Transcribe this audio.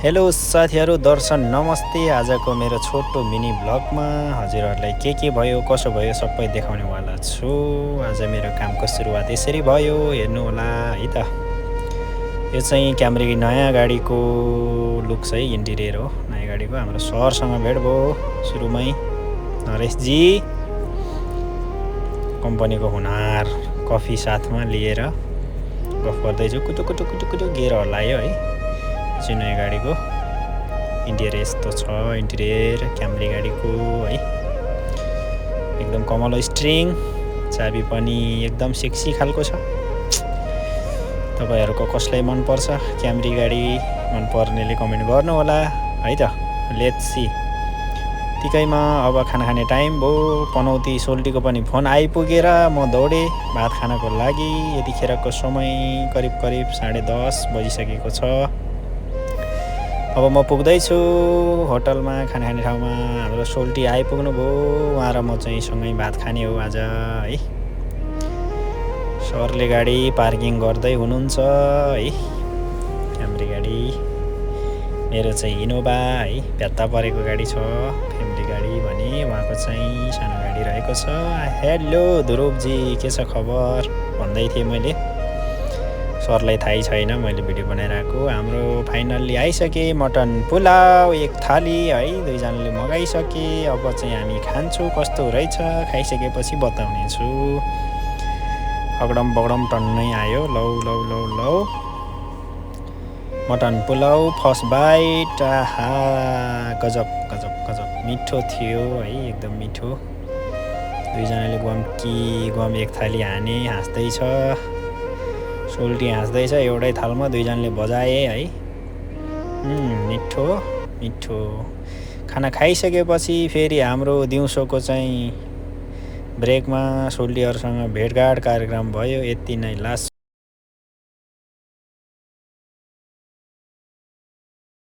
Hello साथीहरू, दर्शन नमस्ते। आजको मेरो छोटो मिनी ब्लगमा हजुरहरूलाई के भयो कसो भयो सबै देखाउनेवाला छु। आज मेरो कामको सुरुवात यसरी भयो, हेर्नु होला है त। यो चाहिँ क्यामरी नयाँ गाडीको लुक है, इन्टिरियर हो नयाँ गाडीको। हाम्रो सरसँग भेट भयो सुरुमै, नरेशजी कम्पनीको हुनार कफी साथमा लिएर गफ गर्दैछु। कुटु कुटु कुटु कुटु गेयर हल्लायो है। चाहिँ नयाँ गाडीको इन्टिरियर यस्तो छ, इन्टिरियर क्यामरी गाडीको है, एकदम कमलो स्ट्रिङ, चाबी पनि एकदम सेक्सी खालको छ। तपाईँहरूको कसलाई मनपर्छ क्यामरी गाडी, मनपर्नेले कमेन्ट गर्नु होला है त। Let's see. त्यतिकैमा अब खाना खाने टाइम भयो। पनौती सोल्टीको पनि फोन आइपुगेर म दौडेँ भात खानको लागि। यतिखेरको समय करिब 10:30 बजिसकेको छ। अब म पुग्दैछु होटलमा, खाना खाने ठाउँमा। हाम्रो सोल्टी आइपुग्नु भयो, उहाँ र म चाहिँ सँगै भात खाने हो आज है। सरले गाडी पार्किङ गर्दै हुनुहुन्छ है। क्यामरी गाडी मेरो चाहिँ इनोभा है, भ्यात्ता परेको गाडी छ। फ्यामिली गाडी भने उहाँको चाहिँ सानो गाडी रहेको छ। हेलो ध्रुवजी, के छ खबर भन्दै थिएँ मैले। सरलाई थाहै छैन मैले भिडियो बनाइरहेको। हाम्रो फाइनल्ली आइसके मटन पुलाउ एक थाली है, दुईजनाले मगाइसके। अब चाहिँ हामी खान्छौँ, कस्तो रहेछ खाइसकेपछि बताउने छु। अगडम बगडम टन्नै आयो। लौ लौ लौ लौ मटन पुलाउ फर्स्ट बाइट। आहा, गजब गजब गजब मिठो थियो है, एकदम मिठो। दुईजनाले गम एक थाली हाने, हाँस्दैछ। सोल्टी हाँस्दैछ एउटै थालमा, दुईजनाले बजाए है। मिठो मिठो। खाना खाइसकेपछि फेरि हाम्रो दिउँसोको चाहिँ ब्रेकमा सोल्टीहरूसँग भेटघाट कार्यक्रम भयो। यति नै लास्ट